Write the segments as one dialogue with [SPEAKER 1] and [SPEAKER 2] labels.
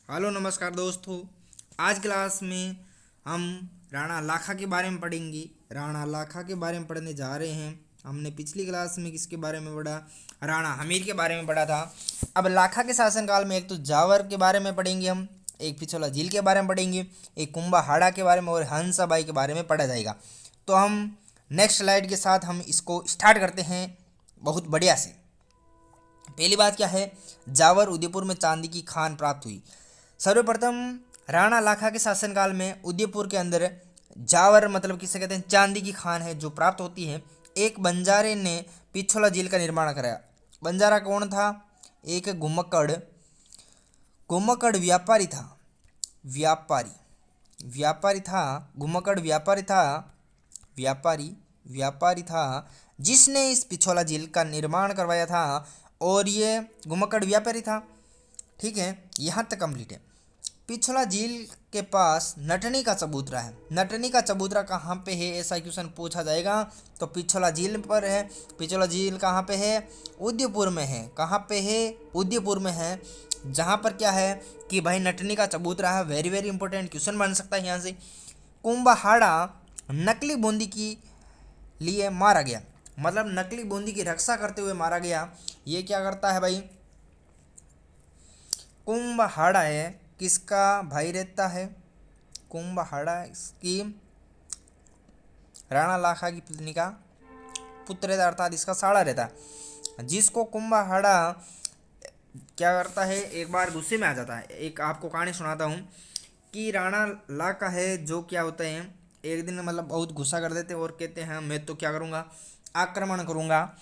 [SPEAKER 1] Hello नमस्कार दोस्तों। आज क्लास में हम राणा लाखा के बारे में पढ़ेंगे। राणा लाखा के बारे में पढ़ने जा रहे हैं। हमने पिछली क्लास में किसके बारे में पढ़ा? राणा हमीर के बारे में पढ़ा था। अब लाखा के शासनकाल में एक तो जावर के बारे में पढ़ेंगे हम, एक पिछोला झील के बारे में पढ़ेंगे, एक कुंभाहाड़ा के बारे में और हंसाबाई के बारे में पढ़ा जाएगा। तो हम नेक्स्ट स्लाइड के साथ हम इसको स्टार्ट करते हैं बहुत बढ़िया से। पहली बात क्या है? जावर उदयपुर में चांदी की खान प्राप्त हुई। सर्वप्रथम राणा लाखा के शासनकाल में उदयपुर के अंदर जावर मतलब किसे कहते हैं, चांदी की खान है जो प्राप्त होती है। एक बंजारे ने पिछोला झील का निर्माण कराया। बंजारा कौन था? एक घुमक्कड़ घुमक्कड़ व्यापारी था। व्यापारी व्यापारी था। घुमक्कड़ व्यापारी था जिसने इस पिछोला झील का निर्माण करवाया था। और ये घुमक्कड़ व्यापारी था। ठीक है, यहाँ तक कंप्लीट है। पिछला झील के पास नटनी का चबूतरा है। नटनी का चबूतरा कहाँ पे है, ऐसा क्वेश्चन पूछा जाएगा तो पिछला झील पर है। पिछला झील कहाँ पे है? उदयपुर में है। कहाँ पे है? उदयपुर में है। जहाँ पर क्या है कि भाई नटनी का चबूतरा है। वेरी वेरी इंपॉर्टेंट क्वेश्चन बन सकता है यहाँ से। कुंभाहाड़ा नकली बूंदी की लिए मारा गया, मतलब नकली बूंदी की रक्षा करते हुए मारा गया। ये क्या करता है भाई? कुंभहाड़ा है किसका भाई रहता है? कुंभहाड़ा इसकी राणा लाखा की पत्नी का पुत्र रहता, अर्थात इसका साड़ा रहता है। जिसको कुंभहाड़ा क्या करता है, एक बार गुस्से में आ जाता है। एक आपको कहानी सुनाता हूँ कि राणा लाखा है जो क्या होता है, एक दिन मतलब बहुत गुस्सा कर देते और कहते हैं मैं तो क्या करूँगा, आक्रमण करूँगा।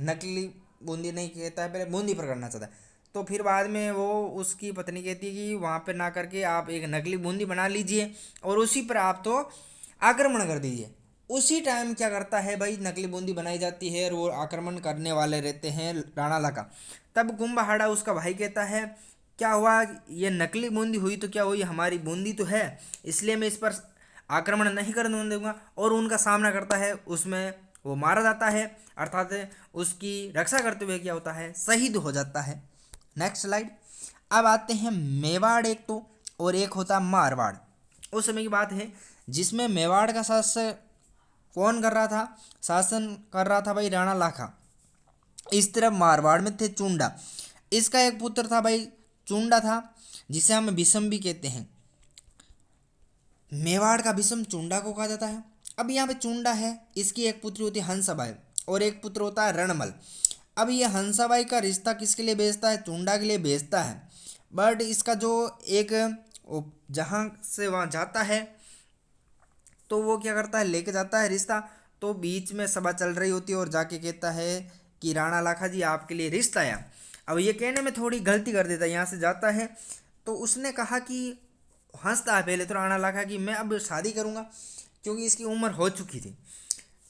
[SPEAKER 1] नकली बूंदी नहीं कहता है, पहले बूंदी पर करना चाहता है। तो फिर बाद में वो उसकी पत्नी कहती है कि वहाँ पे ना करके आप एक नकली बूंदी बना लीजिए और उसी पर आप तो आक्रमण कर दीजिए। उसी टाइम क्या करता है भाई, नकली बूंदी बनाई जाती है और वो आक्रमण करने वाले रहते हैं राणा लाखा। तब कुंभहाड़ा उसका भाई कहता है क्या हुआ, ये नकली बूंदी हुई तो क्या हुई, हमारी बूंदी तो है, इसलिए मैं इस पर आक्रमण नहीं करने दूंगा। और उनका सामना करता है, उसमें वो मारा जाता है, अर्थात उसकी रक्षा करते हुए क्या होता है, शहीद हो जाता है। Next slide. अब आते हैं मेवाड़ एक तो, और एक होता मारवाड़। उस समय की बात है जिसमें मेवाड़ का शासन कौन कर रहा था? शासन कर रहा था भाई राणा लाखा। इस तरफ मारवाड़ में थे चुंडा। इसका एक पुत्र था भाई, चुंडा था, जिसे हम विषम भी कहते हैं। मेवाड़ का विषम चुंडा को कहा जाता है। अब यहाँ पे चुंडा है, इसकी एक पुत्री होती है हंसाबाई और एक पुत्र होता है रणमल। अब ये हंसाबाई का रिश्ता किसके लिए भेजता है? चुंडा के लिए भेजता है। बट इसका जो एक जहाँ से वहाँ जाता है तो वो क्या करता है, लेके जाता है रिश्ता। तो बीच में सभा चल रही होती है और जाके कहता है कि राणा लाखा जी आपके लिए रिश्ता आया। अब ये कहने में थोड़ी गलती कर देता है, यहाँ से जाता है तो उसने कहा कि हंसता है पहले तो राणा लाखा कि मैं अब शादी करूँगा, क्योंकि इसकी उम्र हो चुकी थी।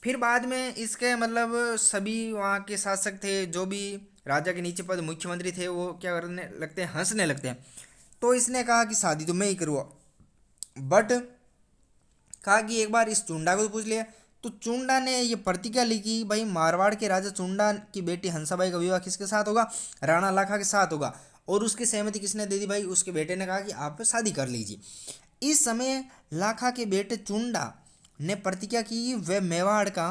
[SPEAKER 1] फिर बाद में इसके मतलब सभी वहाँ के शासक थे, जो भी राजा के नीचे पद मुख्यमंत्री थे, वो क्या करने लगते हैं, हंसने लगते हैं। तो इसने कहा कि शादी तो मैं ही करूँगा। बट कहा कि एक बार इस चुंडा को तो पूछ लिया। तो चुंडा ने ये प्रतिज्ञा ली कि भाई मारवाड़ के राजा चुंडा की बेटी हंसाबाई का विवाह किसके साथ होगा? राणा लाखा के साथ होगा। और उसकी सहमति किसने दे दी भाई? उसके बेटे ने कहा कि आप शादी कर लीजिए। इस समय लाखा के बेटे चुंडा ने प्रतिज्ञा की वह मेवाड़ का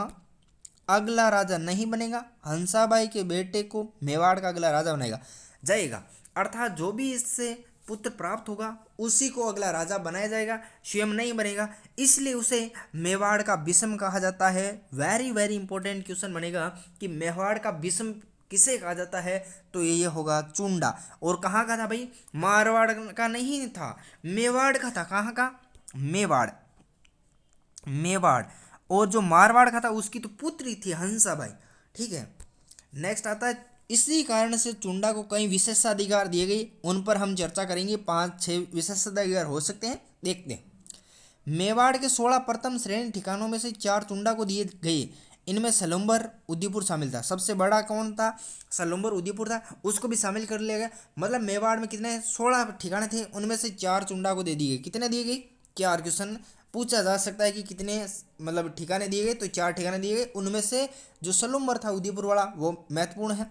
[SPEAKER 1] अगला राजा नहीं बनेगा, हंसाबाई के बेटे को मेवाड़ का अगला राजा बनेगा जाएगा। अर्थात जो भी इससे पुत्र प्राप्त होगा उसी को अगला राजा बनाया जाएगा, स्वयं नहीं बनेगा। इसलिए उसे मेवाड़ का विषम कहा जाता है। वेरी वेरी इंपॉर्टेंट क्वेश्चन बनेगा कि मेवाड़ का विषम किसे कहा जाता है? तो ये होगा चुंडा। और कहाँ का था भाई? मारवाड़ का नहीं था, मेवाड़ का था। कहाँ का? मेवाड़। मेवाड़। और जो मारवाड़ का था उसकी तो पुत्री थी हंसाबाई। ठीक है, नेक्स्ट आता है। इसी कारण से चुंडा को कई विशेषाधिकार दिए गए, उन पर हम चर्चा करेंगे। 5-6 विशेषाधिकार हो सकते हैं, देखते हैं। मेवाड़ के 16 प्रथम श्रेणी ठिकानों में से 4 चुंडा को दिए गए। इनमें सलुम्बर उदयपुर शामिल था। सबसे बड़ा कौन था? सलुम्बर उदयपुर था, उसको भी शामिल कर लिया गया। मतलब मेवाड़ में कितने 16 ठिकाने थे, उनमें से 4 चुंडा को दे दिए गए। कितने दिए गए? 4 क्वेश्चन पूछा जा सकता है कि कितने मतलब ठिकाने दिए गए, तो 4 ठिकाने दिए गए। उनमें से जो सलुम्बर था उदयपुर वाला वो महत्वपूर्ण है।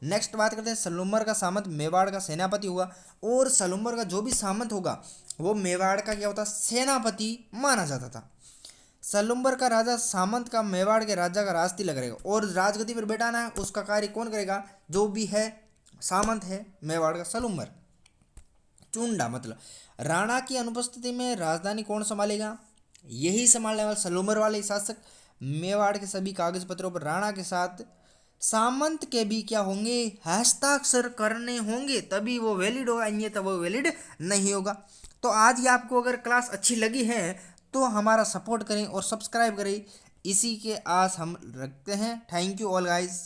[SPEAKER 1] नेक्स्ट बात करते हैं, सलूमर का सामंत मेवाड़ का सेनापति हुआ, और सलूमर का जो भी सामंत होगा वो मेवाड़ का क्या होता, सेनापति माना जाता था। सलूमर का राजा सामंत का मेवाड़ के राजा का राज तिलक करेगा, और राजगद्दी पर बैठाना है उसका कार्य कौन करेगा, जो भी है सामंत है मेवाड़ का सलूमर। चुंडा मतलब राणा की अनुपस्थिति में राजधानी कौन संभालेगा, यही संभालने वाला सलूमर वाले शासक। मेवाड़ के सभी कागज पत्रों पर राणा के साथ सामंत के भी क्या होंगे, हस्ताक्षर करने होंगे, तभी वो वैलिड होगा, अन्यथा वो वैलिड नहीं होगा। तो आज ये आपको अगर क्लास अच्छी लगी है तो हमारा सपोर्ट करें और सब्सक्राइब करें, इसी के आस हम रखते हैं। Thank you all guys.